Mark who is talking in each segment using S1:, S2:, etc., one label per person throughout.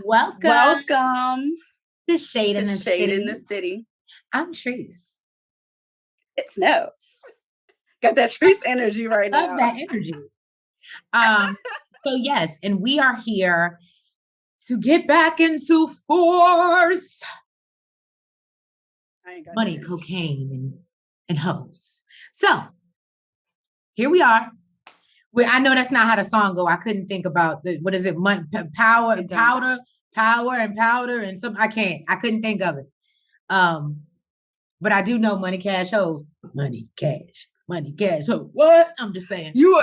S1: Welcome
S2: Welcome
S1: to Shade in the
S2: Shade
S1: City.
S2: in the City.
S1: I'm Treese.
S2: It's Nels. Got that Treese energy right now.
S1: Love that energy. So yes, and we are here to get back into force. Money, cocaine, and hoes. So here we are. I know that's not how the song go. I couldn't think about what is it? Power and powder, and some. I couldn't think of it. But I do know money, cash, hoes. Money, cash, hoes. What? I'm just saying.
S2: Yo.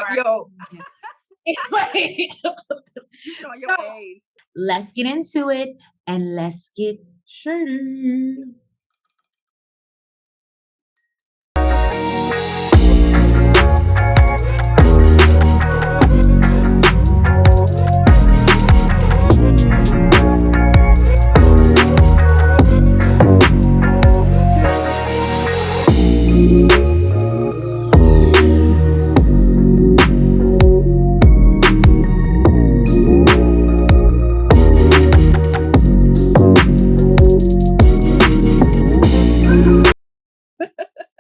S1: Let's get into it and let's get shady.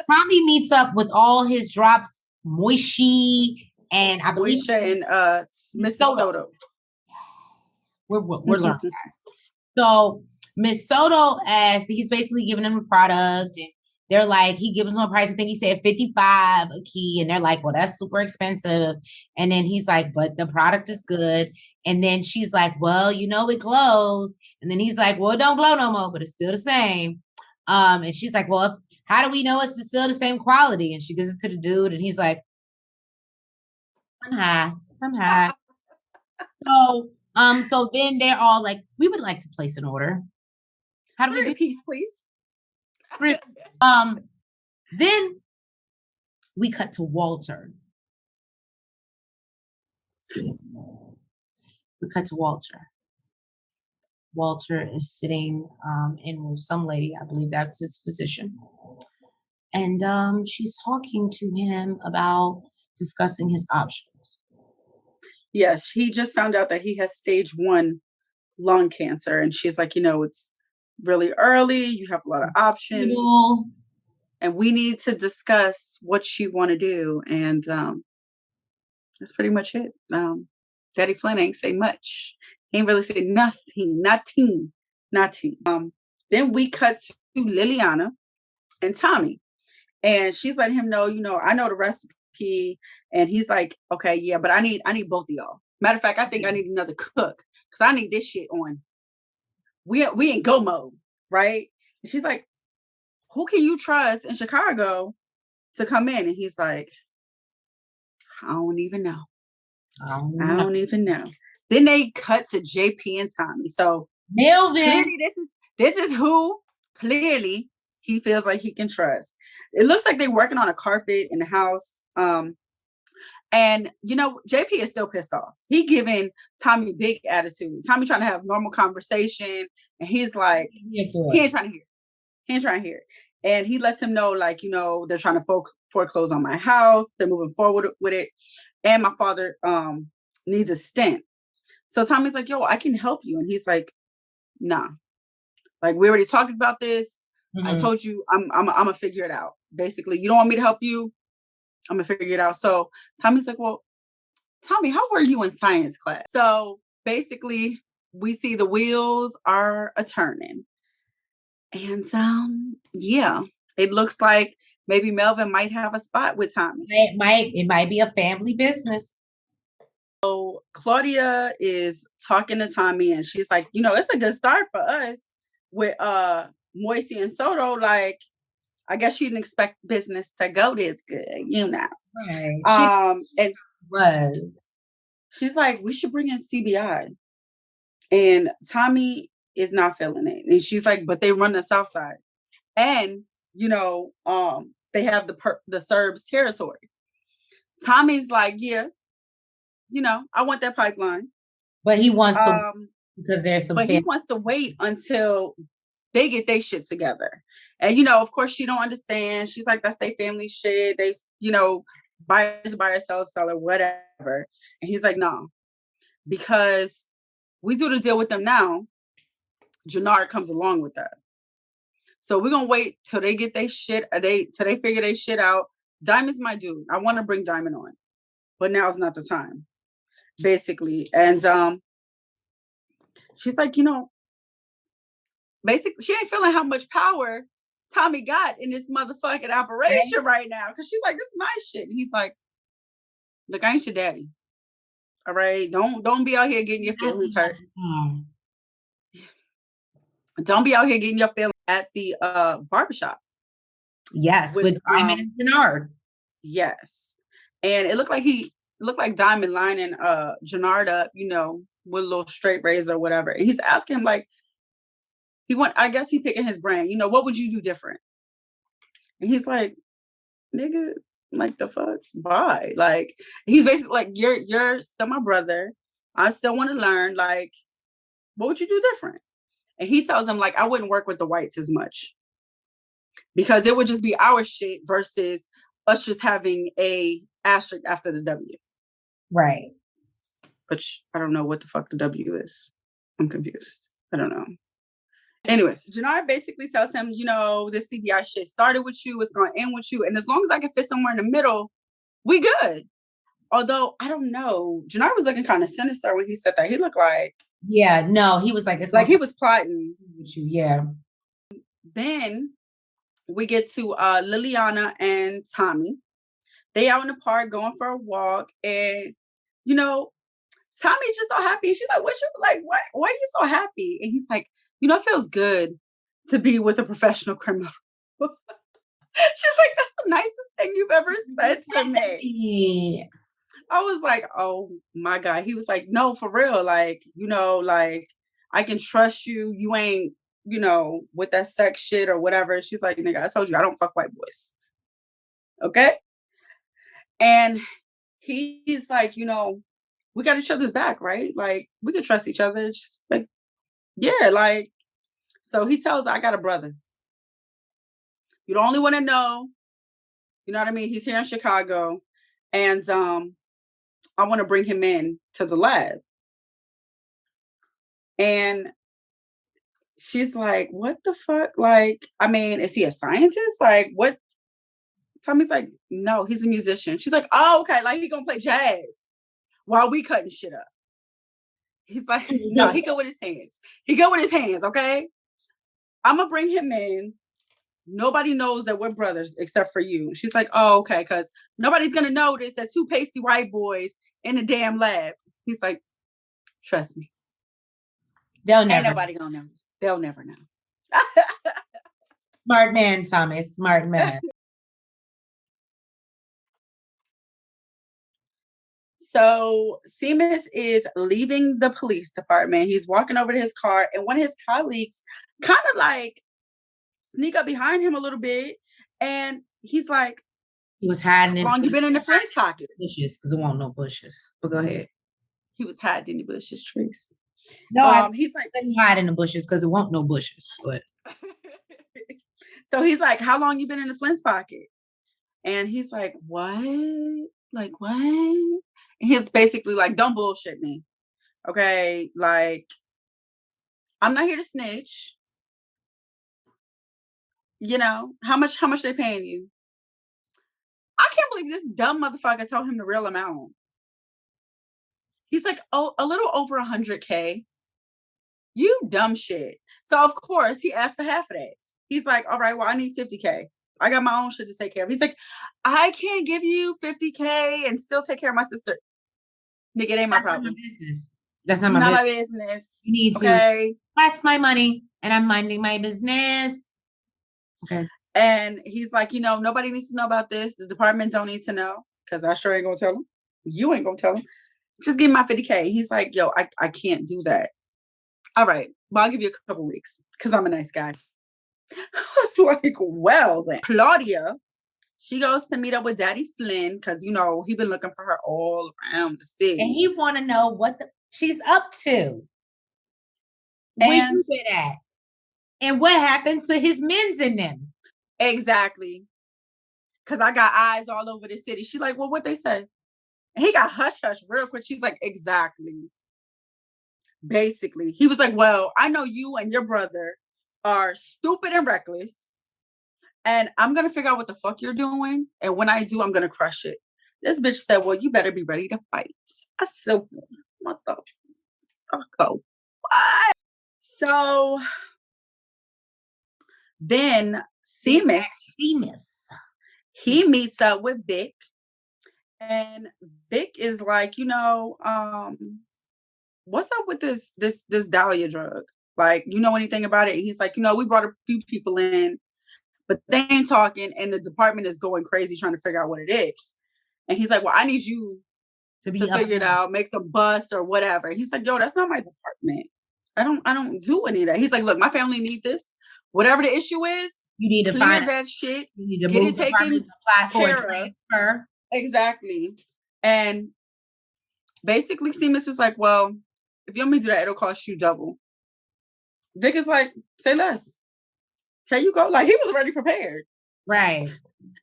S1: Tommy meets up with all his drops, Moishi, and I believe
S2: Miss Soto.
S1: We're learning, guys. So Miss Soto asks, he's basically giving them a product, and they're like, he gives them a price. I think he said $55 a key, and they're like, well, that's super expensive. And then he's like, but the product is good. And then she's like, well, it glows. And then he's like, well, it don't glow no more, but it's still the same. And she's like, well, how do we know it's still the same quality? And she gives it to the dude, and he's like, I'm high. So then they're all like, we would like to place an order. How do we do
S2: peace, please?
S1: Then we cut to Walter. Walter is sitting in with some lady, I believe that's his physician. And she's talking to him about discussing his options.
S2: Yes, he just found out that he has stage 1 lung cancer. And she's like, it's really early. You have a lot of options. And we need to discuss what you want to do. And that's pretty much it. Daddy Flynn ain't say much. He ain't really say nothing. Then we cut to Liliana and Tommy. And she's letting him know, I know the recipe. And he's like, okay, yeah, but I need both of y'all. Matter of fact, I think I need another cook because I need this shit on. We in go mode, right? And she's like, who can you trust in Chicago to come in? And he's like, I don't even know. I don't even know. Then they cut to JP and Tommy. So
S1: Melvin,
S2: this is who clearly he feels like he can trust. It looks like they're working on a carpet in the house. And JP is still pissed off. He giving Tommy big attitude. Tommy trying to have normal conversation, and he's like, he ain't trying to hear. He ain't trying to hear it. And he lets him know, like, they're trying to foreclose on my house. They're moving forward with it. And my father needs a stent. So Tommy's like, yo, I can help you. And he's like, nah. Like, we already talked about this. Mm-hmm. I told you I'm gonna figure it out. Basically, you don't want me to help you. I'm gonna figure it out. So Tommy's like, well, Tommy, how were you in science class? So basically, we see the wheels are a turning. And yeah, it looks like maybe Melvin might have a spot with Tommy.
S1: It might be a family business.
S2: So Claudia is talking to Tommy, and she's like, it's a good start for us with Moisey and Soto. Like, I guess she didn't expect business to go this good,
S1: Right.
S2: And she's like, we should bring in CBI. And Tommy is not feeling it. And she's like, but they run the South Side. And, they have the Serbs territory. Tommy's like, yeah, I want that pipeline.
S1: But he wants to, because there's some.
S2: But he wants to wait until they get their shit together. And, of course, she don't understand. She's like, that's their family shit. They, buy herself, sell her, whatever. And he's like, no, because we do the deal with them now. Jannard comes along with that. So we're gonna wait till they get their shit, till they figure their shit out. Diamond's my dude. I want to bring Diamond on, but now's not the time, basically. And she's like, basically, she ain't feeling how much power Tommy got in this motherfucking operation right now. Cause she's like, this is my shit. And he's like, look, I ain't your daddy. All right. Don't be out here getting your feelings hurt. Don't be out here getting your feelings at the barbershop.
S1: Yes, with Diamond and Jannard.
S2: Yes. And it looked like Diamond lining Jannard up, with a little straight razor or whatever. And he's asking him, like, I guess he picking his brain, what would you do different? And he's like, nigga, like, the fuck? Why? Like, he's basically like, you're still my brother. I still want to learn. Like, what would you do different? And he tells him, like, I wouldn't work with the whites as much because it would just be our shit versus us just having a asterisk after the W.
S1: Right.
S2: Which I don't know what the fuck the W is. I'm confused. I don't know. Anyways, Jannard basically tells him, this CBI shit started with you. It's going to end with you. And as long as I can fit somewhere in the middle, we good. Although, I don't know. Jannard was looking kind of sinister when he said that. He looked like...
S1: Yeah, no, he was like...
S2: It's like he was plotting.
S1: With you, yeah.
S2: Then we get to Liliana and Tommy. They out in the park going for a walk. And, Tommy's just so happy. She's like, why are you so happy? And he's like, it feels good to be with a professional criminal. She's like, that's the nicest thing you've ever said to me. I was like, oh my God. He was like, no, for real. Like, like, I can trust you. You ain't, with that sex shit or whatever. She's like, nigga, I told you, I don't fuck white boys. Okay? And he's like, we got each other's back, right? Like, we can trust each other. Just like, yeah, like, so he tells her, I got a brother. You don't only want to know, you know what I mean? He's here in Chicago. And I want to bring him in to the lab. And she's like, what the fuck? Like, I mean, is he a scientist? Like, what? Tommy's like, no, he's a musician. She's like, oh, okay. Like, he gonna play jazz while we cutting shit up. He's like, no, he go with his hands. He go with his hands, okay? I'm gonna bring him in. Nobody knows that we're brothers except for you. She's like, oh, okay, because nobody's gonna notice that two pasty white boys in the damn lab. He's like, trust me.
S1: They'll never.
S2: Ain't nobody gonna know. They'll never know.
S1: Smart man, Thomas. Smart man.
S2: So Seamus is leaving the police department. He's walking over to his car, and one of his colleagues kind of like sneak up behind him a little bit, and he's like,
S1: he was hiding.
S2: How long you been in the Flint's pocket?
S1: Bushes, because it won't no bushes. But go ahead.
S2: He was hiding in the bushes, Trace.
S1: No, he's like, let me hide in the bushes because it won't no bushes. But
S2: so he's like, how long you been in the Flint's pocket? And he's like, what? Like, what? And he's basically like, don't bullshit me. Okay. Like, I'm not here to snitch. How much they paying you? I can't believe this dumb motherfucker told him the real amount. He's like, oh, a little over 100K. You dumb shit. So of course he asked for half of that. He's like, all right, well, I need 50K. I got my own shit to take care of. He's like, I can't give you 50K and still take care of my sister. Nigga, it ain't my problem.
S1: That's not my
S2: business.
S1: You need to. That's my money, and I'm minding my business. Okay.
S2: And he's like, nobody needs to know about this. The department don't need to know because I sure ain't gonna tell them. You ain't gonna tell them. Just give me my 50K. He's like, yo, I can't do that. All right, well, I'll give you a couple weeks because I'm a nice guy. I was like, well, then. Claudia, she goes to meet up with Daddy Flynn because, he been looking for her all around the city.
S1: And he want to know what she's up to. Where you been at? And what happened to his men's in them?
S2: Exactly. Because I got eyes all over the city. She's like, well, what they say? And he got hush-hush real quick. She's like, exactly. basically. He was like, well, I know you and your brother are stupid and reckless, and I'm going to figure out what the fuck you're doing. And when I do, I'm going to crush it. This bitch said, well, you better be ready to fight. I said, what the fuck? What? So then Seamus, he meets up with Vic. And Vic is like, what's up with this Dahlia drug? Like, you know anything about it? And he's like, we brought a few people in, but they ain't talking, and the department is going crazy trying to figure out what it is. And he's like, well, I need you to figure it out, make some bust or whatever. He's like, yo, that's not my department. I don't do any of that. He's like, look, my family need this. Whatever the issue is,
S1: you need to
S2: clear
S1: find
S2: that shit.
S1: You need to
S2: get
S1: move
S2: it taken care of. Exactly. And basically Seamus is like, well, if you want me to do that, it'll cost you double. Vic is like, say less. Here you go. Like, he was already prepared.
S1: Right.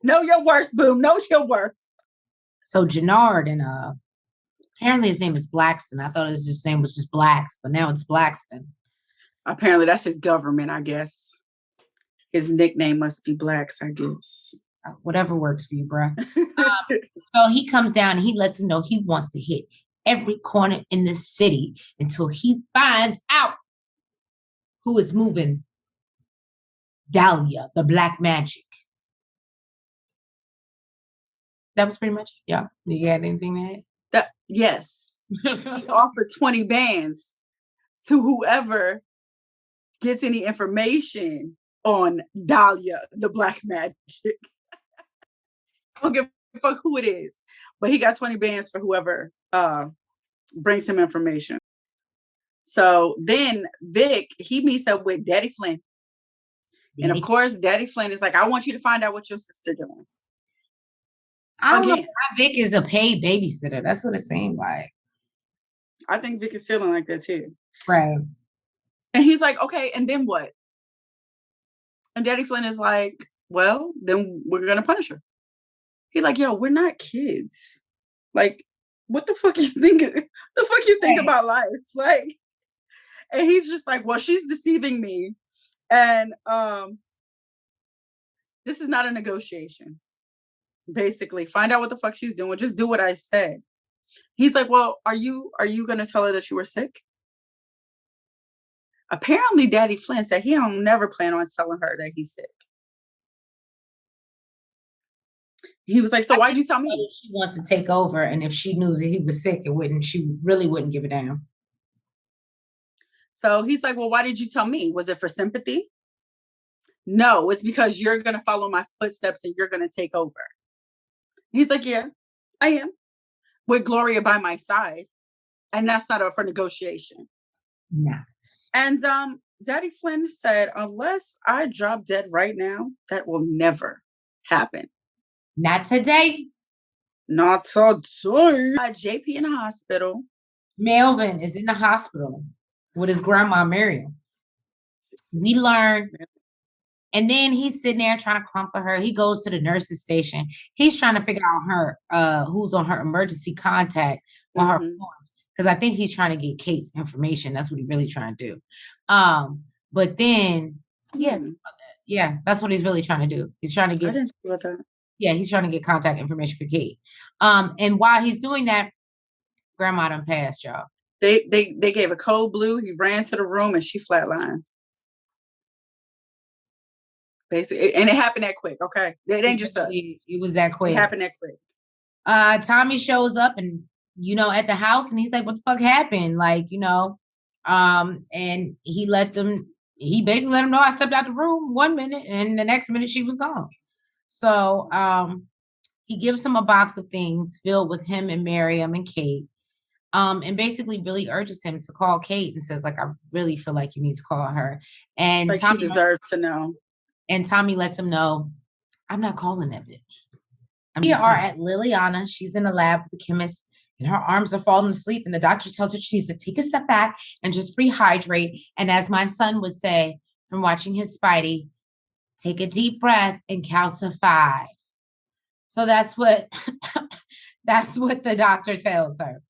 S2: Know your worth, boom. Know your worth.
S1: So Jannard and apparently his name is Blackston. I thought his name was just Blacks, but now it's Blackston.
S2: Apparently that's his government, I guess. His nickname must be Blacks, I guess.
S1: Whatever works for you, bro. So he comes down and he lets him know he wants to hit every corner in the city until he finds out who is moving Dahlia, the black magic. That was pretty much it. Yeah. You got anything to add?
S2: Yes. He offered 20 bands to whoever gets any information on Dahlia, the black magic. I don't give a fuck who it is, but he got 20 bands for whoever brings him information. So then Vic, he meets up with Daddy Flynn. And of course, Daddy Flynn is like, I want you to find out what your sister doing.
S1: I don't know why Vic is a paid babysitter. That's what it seemed like.
S2: I think Vic is feeling like that too.
S1: Right.
S2: And he's like, okay, and then what? And Daddy Flynn is like, well, then we're going to punish her. He's like, yo, we're not kids. Like, what the fuck you think? About life? Like, and he's just like, well, she's deceiving me. And this is not a negotiation. Basically, find out what the fuck she's doing. Just do what I said. He's like, well, are you going to tell her that you were sick? Apparently, Daddy Flynn said he don't never plan on telling her that he's sick. He was like, so why'd you tell me?
S1: She wants to take over, and if she knew that he was sick, she really wouldn't give a damn.
S2: So he's like, well, why did you tell me? Was it for sympathy? No, it's because you're going to follow my footsteps and you're going to take over. He's like, yeah, I am. With Gloria by my side. And that's not up for negotiation.
S1: Nice.
S2: And Daddy Flynn said, unless I drop dead right now, that will never happen.
S1: Not today.
S2: Not today. JP in the hospital.
S1: Melvin is in the hospital with his grandma, Miriam. We learned. And then he's sitting there trying to comfort her. He goes to the nurse's station. He's trying to figure out her who's on her emergency contact on her phone. Because I think he's trying to get Kate's information. That's what he's really trying to do. But then, yeah, that's what he's really trying to do. He's trying to get. I didn't see about that. Yeah, he's trying to get contact information for Kate. And while he's doing that, Grandma done passed, y'all.
S2: They gave a code blue. He ran to the room and she flatlined. Basically, and it happened that quick. Okay, it ain't just us.
S1: It was that quick.
S2: It happened that quick.
S1: Tommy shows up and at the house, and he's like, "What the fuck happened?" Like, and he basically let him know I stepped out the room 1 minute, and the next minute she was gone. So he gives him a box of things filled with him and Miriam and Kate, and basically really urges him to call Kate and says, like, I really feel like you need to call her. And
S2: like Tommy, she deserves to know.
S1: And Tommy lets him know, I'm not calling that bitch. We are at Liliana. She's in the lab with the chemist, and her arms are falling asleep. And the doctor tells her she needs to take a step back and just rehydrate. And as my son would say from watching his Spidey, take a deep breath and count to 5. So that's what the doctor tells her.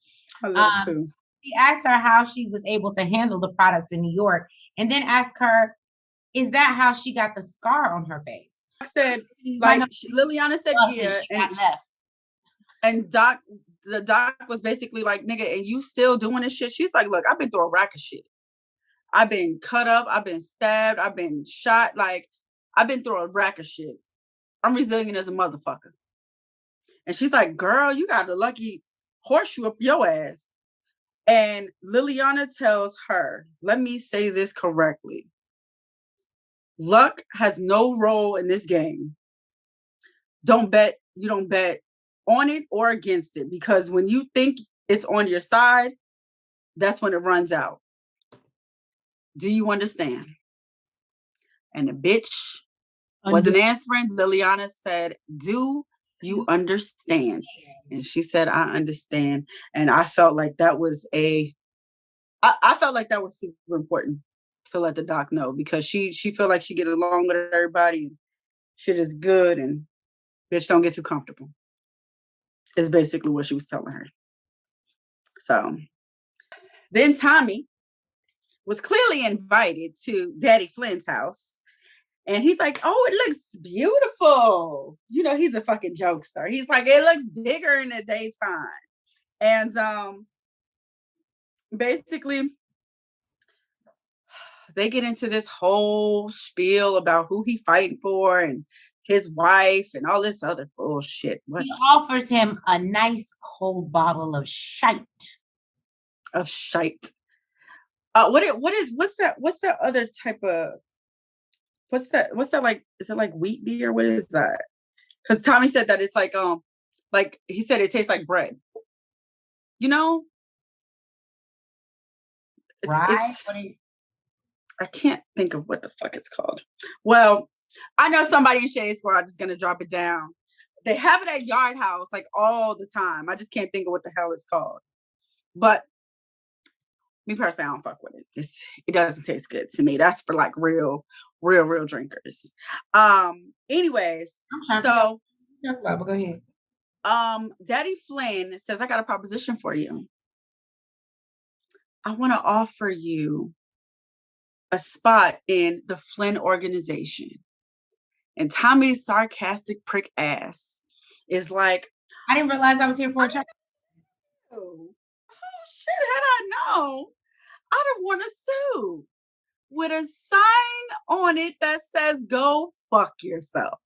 S2: I love too.
S1: He asked her how she was able to handle the products in New York, and then asked her, "Is that how she got the scar on her face?"
S2: I said, like, Liliana said, yeah,
S1: she got left.
S2: And the doc was basically like, nigga, and you still doing this shit? She's like, look, I've been through a rack of shit. I've been cut up, I've been stabbed, I've been shot, like, I've been through a rack of shit. I'm resilient as a motherfucker. And she's like, girl, you got a lucky horseshoe up your ass. And Liliana tells her, let me say this correctly. Luck has no role in this game. You don't bet on it or against it, because when you think it's on your side, that's when it runs out. Do you understand? And the bitch wasn't answering. Liliana said, do you understand? And she said, I understand. And I felt like that was I felt like that was super important to let the doc know, because she felt like she get along with everybody and shit is good, and bitch, don't get too comfortable. Is basically what she was telling her. So then Tommy was clearly invited to Daddy Flynn's house. And he's like, oh, it looks beautiful. You know, he's a fucking jokester. He's like, it looks bigger in the daytime. And basically, they get into this whole spiel about who he fighting for and his wife and all this other bullshit.
S1: He offers him a nice cold bottle of shite.
S2: Of shite. What's that other type of, what's that like, is it like wheat beer? What is that? Because Tommy said that it's like he said it tastes like bread. You know?
S1: Right?
S2: I can't think of what the fuck it's called. Well, I know somebody in Shade Squad is gonna drop it down. They have it at Yard House like all the time. I just can't think of what the hell it's called. But me personally, I don't fuck with it. It doesn't taste good to me. That's for like real drinkers. Anyways, so
S1: go ahead.
S2: Daddy Flynn says, I got a proposition for you. I want to offer you a spot in the Flynn organization. And Tommy's sarcastic prick ass is like,
S1: I didn't realize I was here for a check.
S2: Oh shit, had I known, I'd have worn a suit with a sign on it that says, go fuck yourself.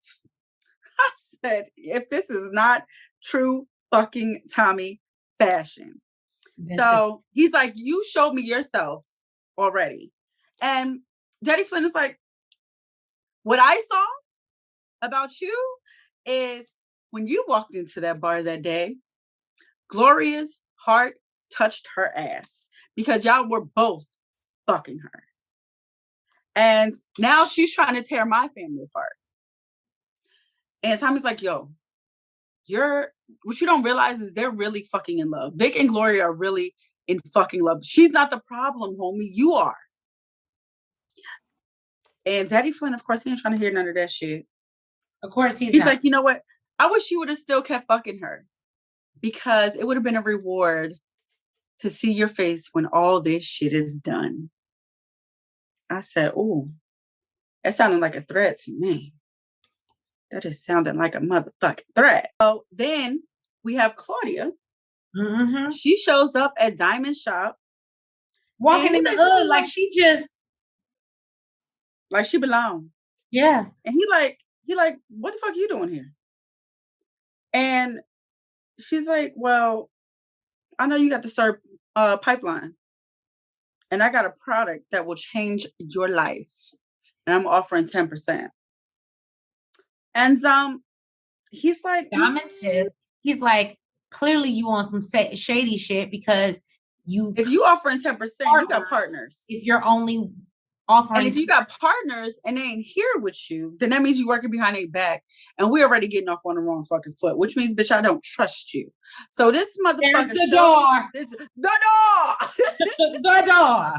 S2: I said, if this is not true fucking Tommy fashion. So he's like, you showed me yourself already. And Daddy Flynn is like, what I saw about you is when you walked into that bar that day, Gloria's heart touched her ass because y'all were both fucking her. And now she's trying to tear my family apart. And Tommy's like, yo, what you don't realize is they're really fucking in love. Vic and Gloria are really in fucking love. She's not the problem, homie. You are. And Daddy Flynn, of course, he ain't trying to hear none of that shit.
S1: Of course he's
S2: like, you know what? I wish you would have still kept fucking her, because it would have been a reward to see your face when all this shit is done. I said, oh, that sounded like a threat to me. That is sounding like a motherfucking threat. So then we have Claudia.
S1: Mm-hmm.
S2: She shows up at Diamond Shop.
S1: Walking in the hood like she just...
S2: like she belonged.
S1: Yeah.
S2: And he like, what the fuck are you doing here? And she's like, well, I know you got the syrup pipeline. And I got a product that will change your life. And I'm offering 10%. And he's like,
S1: Diamond's hip. He's like, clearly you want some shady shit, because
S2: if you offering 10%, you got partners.
S1: If you're only offering,
S2: and if you got partners and they ain't here with you, then that means you working behind their back, and we already getting off on the wrong fucking foot, which means, bitch, I don't trust you. So this motherfucker,
S1: the door.
S2: The door.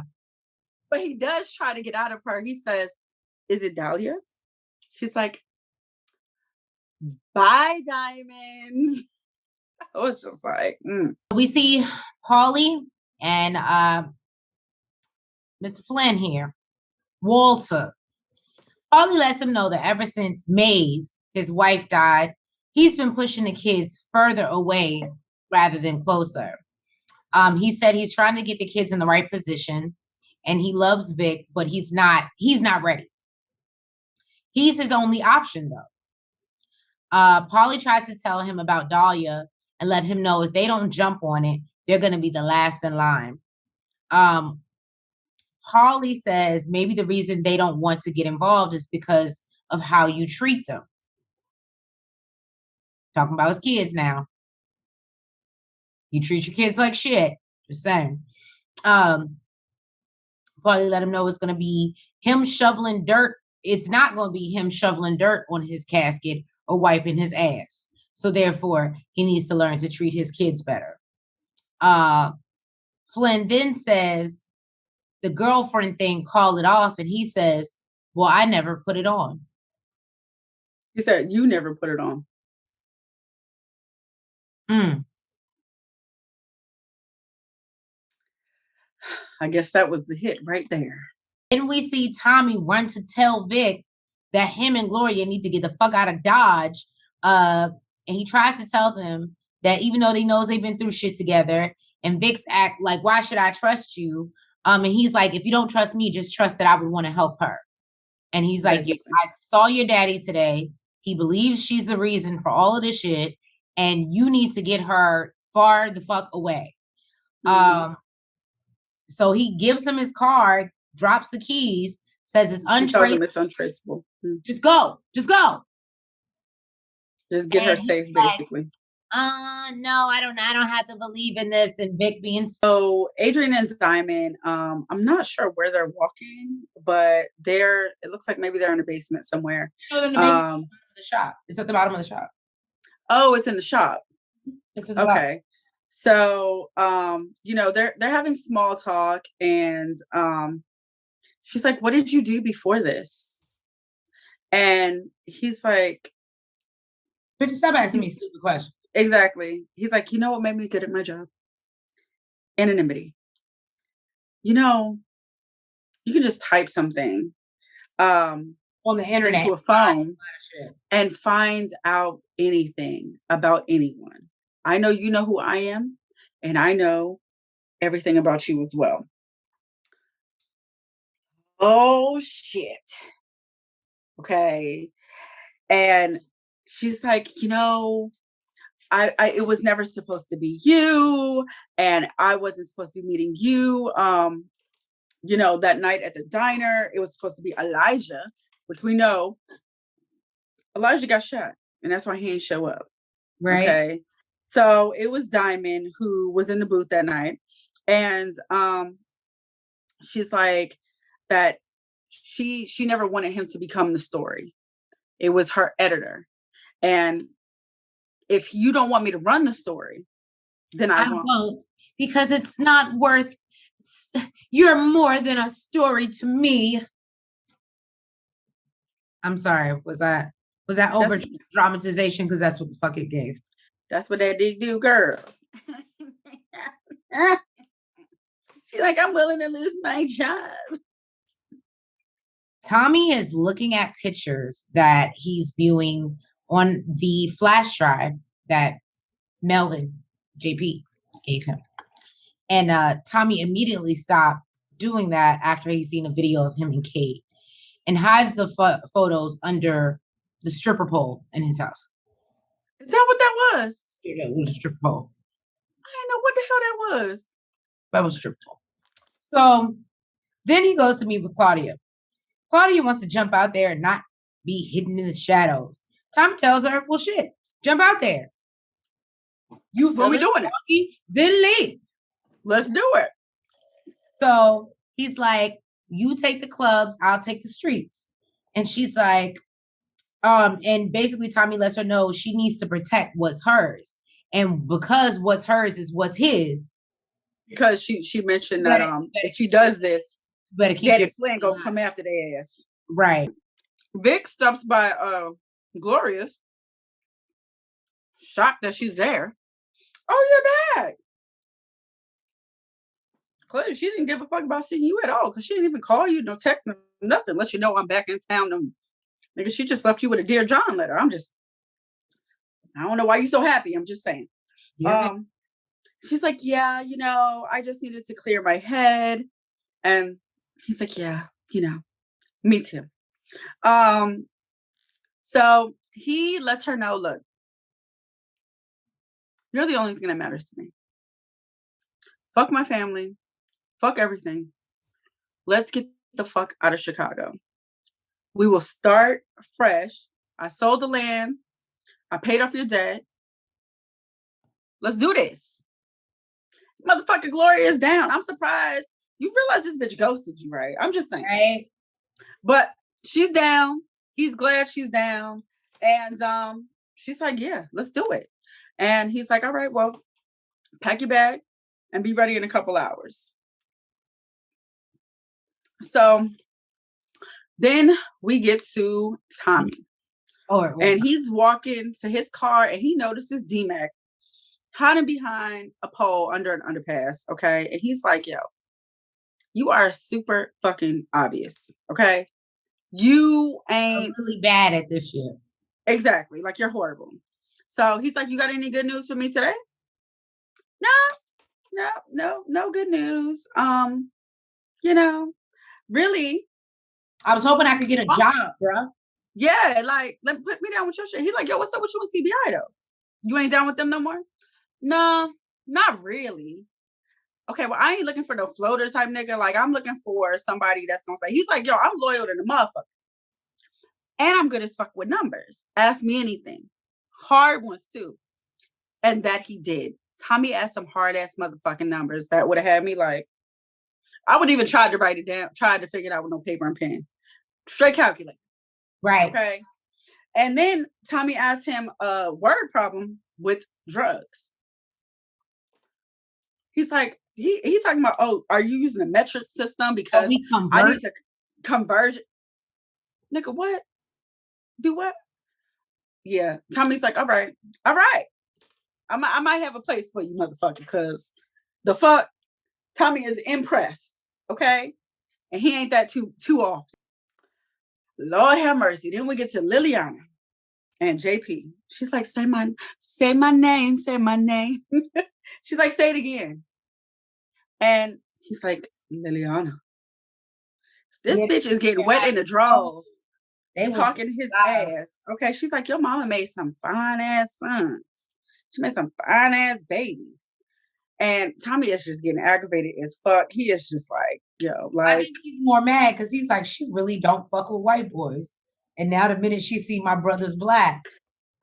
S2: But he does try to get out of her. He says, is it Dahlia? She's like, bye, diamonds. I was just like,
S1: We see Paulie And Mr. Flynn here, Walter, Paulie lets him know that ever since Maeve, his wife, died, he's been pushing the kids further away rather than closer. He said he's trying to get the kids in the right position, and he loves Vic, but he's not ready. He's his only option, though. Paulie tries to tell him about Dahlia and let him know if they don't jump on it, they're going to be the last in line. Paulie says maybe the reason they don't want to get involved is because of how you treat them. Talking about his kids now. You treat your kids like shit. Just saying. Paulie let him know it's going to be him shoveling dirt. It's not going to be him shoveling dirt on his casket or wiping his ass. So therefore, he needs to learn to treat his kids better. Flynn then says the girlfriend thing, call it off. And he says, well, I never put it on.
S2: He said, you never put it on. I guess that was the hit right there.
S1: Then we see Tommy run to tell Vic that him and Gloria need to get the fuck out of Dodge. And he tries to tell them that even though they knows they've been through shit together, and Vic's act like, why should I trust you? And he's like, if you don't trust me, just trust that I would want to help her. And he's like, I saw your daddy today. He believes she's the reason for all of this shit, and you need to get her far the fuck away. Mm-hmm. So he gives him his card, drops the keys, says it's untraceable.
S2: He tells him it's untraceable.
S1: Just go. Just go.
S2: Just get her safe, basically.
S1: No, I don't have to believe in this. And Vic being
S2: so Adrian and Diamond, I'm not sure where they're walking, but it looks like maybe they're in the basement somewhere.
S1: No, they're in the basement of the shop. It's at the bottom of the shop.
S2: Oh, it's in the shop.
S1: It's in the
S2: okay. Bottom. So, they're having small talk, and she's like, what did you do before this? And he's like,
S1: but stop asking me stupid questions.
S2: Exactly. He's like, you know what made me good at my job? Anonymity. You can just type something
S1: on the internet
S2: into a phone and find out anything about anyone. I know you know who I am, and I know everything about you as well. Oh, shit. Okay. And she's like, it was never supposed to be you, and I wasn't supposed to be meeting you. That night at the diner, it was supposed to be Elijah, which we know Elijah got shot, and that's why he didn't show up.
S1: Right.
S2: Okay. So it was Diamond who was in the booth that night, and she's like that she never wanted him to become the story. It was her editor, and if you don't want me to run the story, then I won't.
S1: Because it's not worth. You're more than a story to me. I'm sorry. Was that over dramatization? Because that's what the fuck it gave.
S2: That's what that did do, girl. She's like, I'm willing to lose my job.
S1: Tommy is looking at pictures that he's viewing on the flash drive that Melvin JP gave him. And Tommy immediately stopped doing that after he's seen a video of him and Kate, and hides the photos under the stripper pole in his house.
S2: Is that what that was?
S1: Yeah, it was a stripper pole.
S2: I didn't know what the hell that was.
S1: That was a stripper pole. So then he goes to meet with Claudia. Claudia wants to jump out there and not be hidden in the shadows. Tommy tells her, well, shit, jump out there. You
S2: when we doing
S1: it? Then leave.
S2: Let's do it.
S1: So he's like, you take the clubs, I'll take the streets. And she's like, and basically Tommy lets her know she needs to protect what's hers. And because what's hers is what's his.
S2: Because she mentioned that if she does this,
S1: better keep
S2: Daddy Flynn gonna come after their ass.
S1: Right.
S2: Vic stops by Gloria's, shocked that she's there. Oh, you're back. Clearly, she didn't give a fuck about seeing you at all because she didn't even call you, no text, no nothing. Unless you know I'm back in town. Nigga, she just left you with a Dear John letter. I don't know why you're so happy. I'm just saying. She's like, yeah, I just needed to clear my head. And he's like, yeah, me too. So he lets her know, look, you're the only thing that matters to me. Fuck my family. Fuck everything. Let's get the fuck out of Chicago. We will start fresh. I sold the land. I paid off your debt. Let's do this. Motherfucking Gloria is down. I'm surprised. You realize this bitch ghosted you, right? I'm just saying.
S1: Right.
S2: But she's down. He's glad she's down. And she's like, yeah, let's do it. And he's like, all right, well, pack your bag and be ready in a couple hours. So then we get to Tommy. And he's walking to his car and he notices D-Mac hiding behind a pole under an underpass. Okay. And he's like, yo, you are super fucking obvious. Okay. You ain't
S1: I'm really bad at this shit.
S2: Exactly. Like, you're horrible. So he's like, you got any good news for me today? No good news. Really.
S1: I was hoping I could get a job, bro.
S2: Yeah, like, put me down with your shit. He's like, yo, what's up with you and CBI though? You ain't down with them no more? No, not really. Okay, well, I ain't looking for no floater type nigga. Like, I'm looking for somebody that's gonna say, he's like, yo, I'm loyal to the motherfucker. And I'm good as fuck with numbers. Ask me anything. Hard ones too. And that he did. Tommy asked some hard ass motherfucking numbers that would have had me like, I wouldn't even try to write it down, tried to figure it out with no paper and pen. Straight calculate.
S1: Right.
S2: Okay. And then Tommy asked him a word problem with drugs. He's like, he's talking about, oh, are you using a metric system? Because I need to converge. Nigga, what? Do what? Yeah. Tommy's like, all right. I might have a place for you, motherfucker, because the fuck, Tommy is impressed, okay? And he ain't that too often. Lord have mercy. Then we get to Liliana and JP. She's like, say my name. She's like, say it again. And he's like, Liliana. This bitch is getting wet in the drawers. They talking his ass. Okay, she's like, your mama made some fine ass sons. She made some fine ass babies. And Tommy is just getting aggravated as fuck. He is just like, yo, like,
S1: I think he's more mad because he's like, she really don't fuck with white boys. And now the minute she see my brother's black.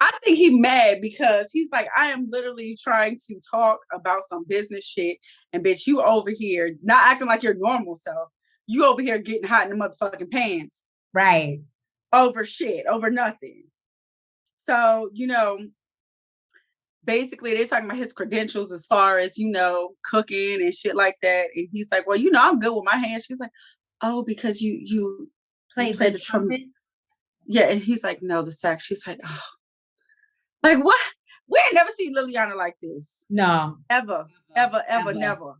S2: I think he's mad because he's like, I am literally trying to talk about some business shit. And bitch, you over here not acting like your normal self. You over here getting hot in the motherfucking pants.
S1: Right.
S2: Over shit, over nothing. So, basically they're talking about his credentials as far as, cooking and shit like that. And he's like, well, I'm good with my hands. She's like, oh, because you play the trumpet. Yeah. And he's like, no, the sax. She's like, oh, like what? We ain't never seen Liliana like this.
S1: No.
S2: Ever, never.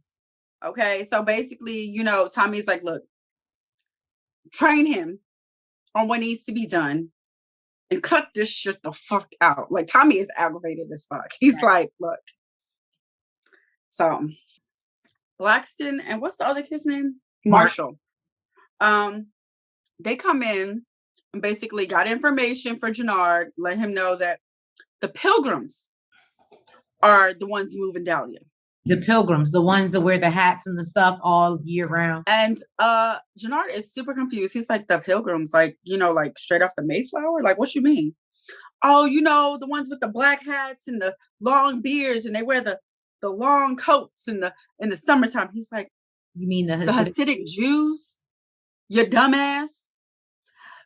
S2: Okay. So basically, Tommy's like, look, train him on what needs to be done. And cut this shit the fuck out. Like, Tommy is aggravated as fuck. He's like, look. So, Blackston and what's the other kid's name? Marshall. They come in and basically got information for Jannard, let him know that the Pilgrims are the ones moving Dahlia.
S1: The Pilgrims, the ones that wear the hats and the stuff all year round.
S2: And Jannard is super confused. He's like, the Pilgrims, like, like straight off the Mayflower? Like, what you mean? Oh, the ones with the black hats and the long beards, and they wear the long coats in the summertime. He's like,
S1: you mean the
S2: Hasidic Jews? You dumbass.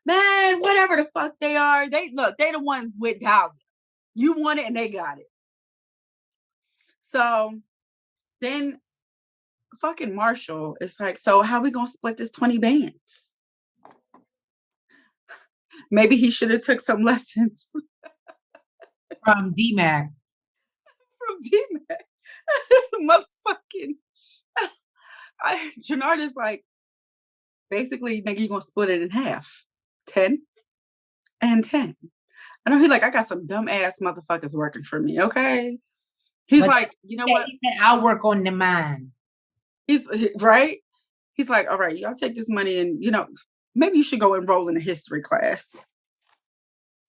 S2: Man, whatever the fuck they are, they the ones with Dahlia. You want it and they got it. So then fucking Marshall is like, so how we gonna split this 20 bands? Maybe he should have took some lessons
S1: from D-Mac.
S2: From D-Mac. Motherfucking Jannard is like, basically, nigga, you gonna split it in half. 10 and 10. I know he's like, I got some dumb ass motherfuckers working for me, okay? He's
S1: But
S2: like, you know what?
S1: He said, I'll work on the mind.
S2: He's right. He's like, all right, y'all take this money and, maybe you should go enroll in a history class.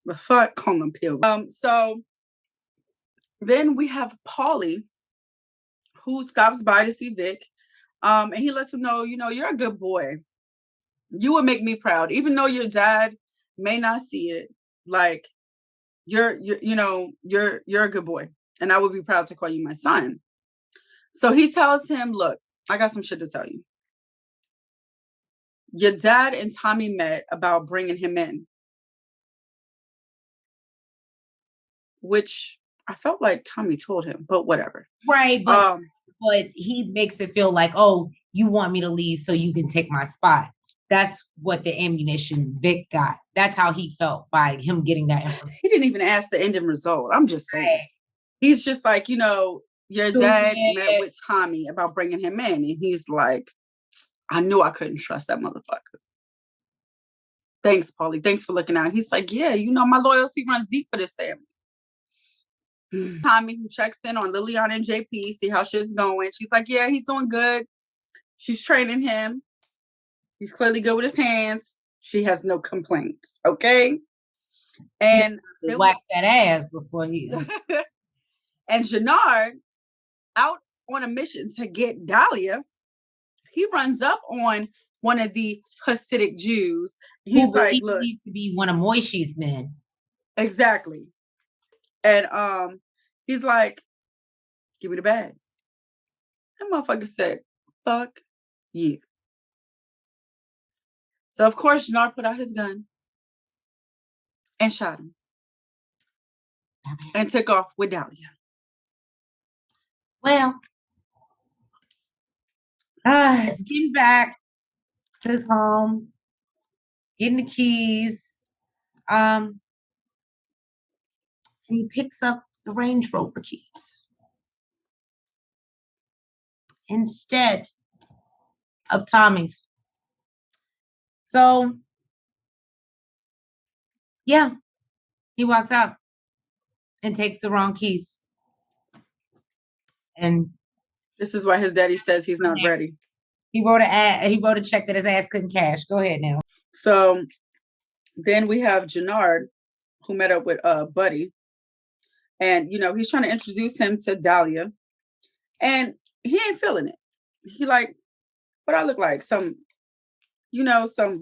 S2: But fuck Colin Peel. So then we have Paulie, who stops by to see Vic. And he lets him know, you're a good boy. You would make me proud, even though your dad may not see it. Like, you're a good boy, and I would be proud to call you my son. So he tells him, look, I got some shit to tell you. Your dad and Tommy met about bringing him in, which I felt like Tommy told him, but whatever.
S1: Right, but he makes it feel like, oh, you want me to leave so you can take my spot. That's what the ammunition Vic got. That's how he felt by him getting that information.
S2: He didn't even ask the ending result. I'm just saying. Right. He's just like, your dad met with Tommy about bringing him in. And he's like, I knew I couldn't trust that motherfucker. Thanks, Paulie. Thanks for looking out. He's like, yeah, my loyalty runs deep for this family. Tommy, who checks in on Liliana and JP, see how shit's going. She's like, yeah, he's doing good. She's training him. He's clearly good with his hands. She has no complaints. Okay. And
S1: wax that ass before he.
S2: And Jannard, out on a mission to get Dahlia, he runs up on one of the Hasidic Jews. He's like, look,
S1: needs to be one of Moishe's men.
S2: Exactly. And he's like, give me the bag. That motherfucker said, fuck you. So of course Jannard put out his gun and shot him. And took off with Dahlia.
S1: Well, it's getting back to home, getting the keys. He picks up the Range Rover keys instead of Tommy's. So, yeah, he walks out and takes the wrong keys. And
S2: this is why his daddy says he's not ready.
S1: He wrote a check that his ass couldn't cash. Go ahead now.
S2: So then we have Jannard, who met up with Buddy. And, he's trying to introduce him to Dahlia. And he ain't feeling it. He like, what I look like? Some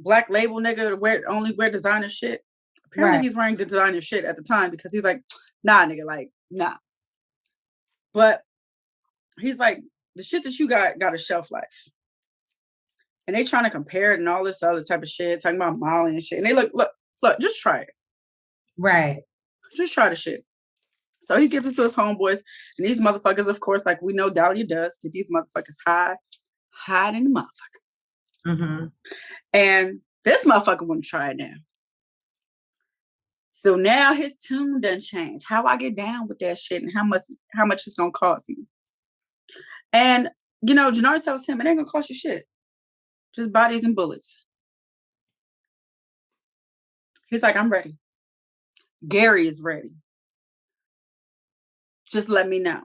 S2: black label nigga only wear designer shit. Apparently he's wearing the designer shit at the time because he's like, nah, nigga, like, nah. But he's like, the shit that you got a shelf life. And they trying to compare it and all this other type of shit, talking about Molly and shit. And they look, just try it.
S1: Right.
S2: Just try the shit. So he gives it to his homeboys. And these motherfuckers, of course, like we know Dahlia does, get these motherfuckers hide in the motherfucker.
S1: Mm-hmm.
S2: And this motherfucker want to try it now. So now his tune done changed. How I get down with that shit and how much it's gonna cost me. And Jannard tells him it ain't gonna cost you shit. Just bodies and bullets. He's like, I'm ready. Gary is ready. Just let me know.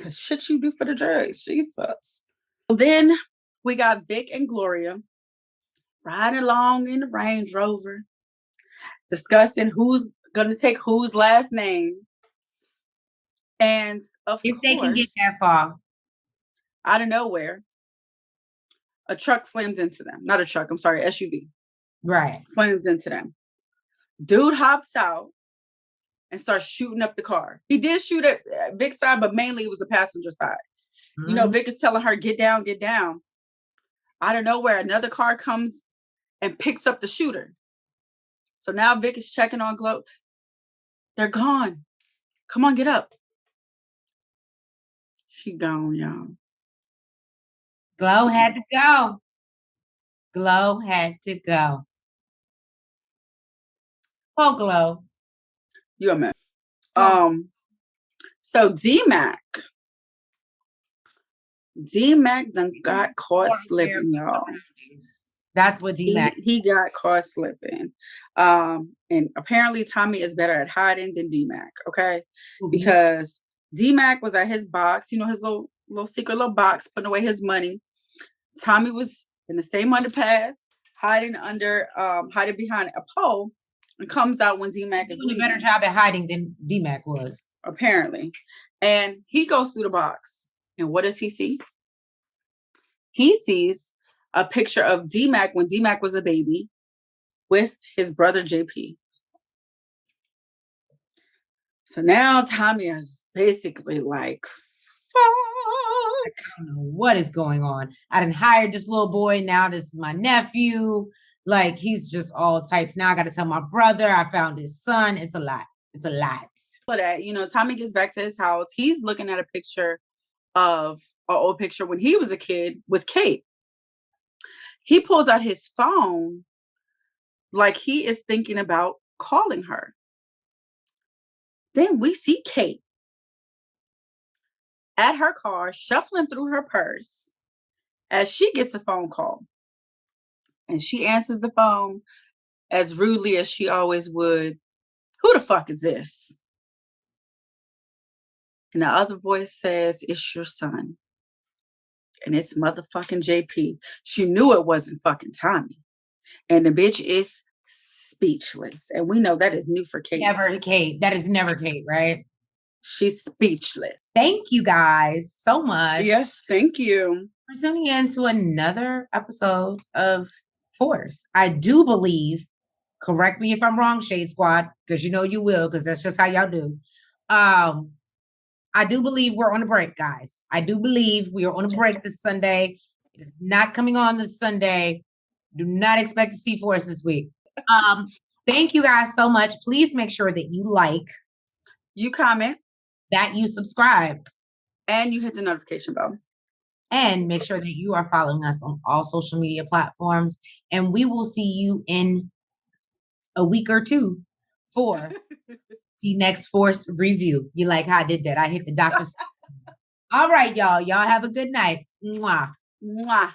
S2: The shit you do for the drugs, Jesus. Then we got Vic and Gloria riding along in the Range Rover, discussing who's gonna take whose last name. And of course,
S1: they can get that far,
S2: out of nowhere, a truck slams into them. Not a truck, I'm sorry, SUV.
S1: Right.
S2: Slams into them. Dude hops out and starts shooting up the car. He did shoot at Vic's side, but mainly it was the passenger side. Mm-hmm. Vic is telling her, get down, get down. Out of nowhere, another car comes and picks up the shooter. So now Vic is checking on Glow. They're gone. Come on, get up. She gone, y'all.
S1: Glow had to go. Glow had to go. Oh, Glow.
S2: You a man. So D-Mac D-Mac done got caught slipping, y'all.
S1: That's what D-Mac
S2: he got caught slipping. And apparently Tommy is better at hiding than D-Mac, okay? Because D-Mac was at his box, his little secret little box, putting away his money. Tommy was in the same underpass, hiding behind a pole, and comes out when D-Mac is
S1: doing a better job at hiding than D-Mac was.
S2: Apparently. And he goes through the box. And what does he see? He sees a picture of D-Mac when D-Mac was a baby with his brother JP. So now Tommy is basically like, fuck.
S1: I don't know what is going on. I done hired this little boy. Now this is my nephew. Like, he's just all types. Now I got to tell my brother I found his son. It's a lot. It's a lot.
S2: For that, Tommy gets back to his house. He's looking at a picture of an old picture when he was a kid with Kate. He pulls out his phone like he is thinking about calling her. Then we see Kate at her car, shuffling through her purse as she gets a phone call. And she answers the phone as rudely as she always would. Who the fuck is this? And the other voice says, it's your son. And it's motherfucking JP. She knew it wasn't fucking Tommy. And the bitch is speechless. And we know that is new for Kate.
S1: Never Kate. That is never Kate, right?
S2: She's speechless.
S1: Thank you guys so much.
S2: Yes, thank you.
S1: For tuning in to another episode of Force. I do believe, correct me if I'm wrong, Shade Squad, because you will, because that's just how y'all do. I do believe we're on a break, guys. I do believe we are on a break this Sunday. It is not coming on this Sunday. Do not expect to see Force this week. Thank you guys so much. Please make sure that you like,
S2: you comment,
S1: that you subscribe,
S2: and you hit the notification bell.
S1: And make sure that you are following us on all social media platforms. And we will see you in a week or two for the next Force review. You like how I did that? I hit the doctor's. All right, y'all. Y'all have a good night. Mwah.
S2: Mwah.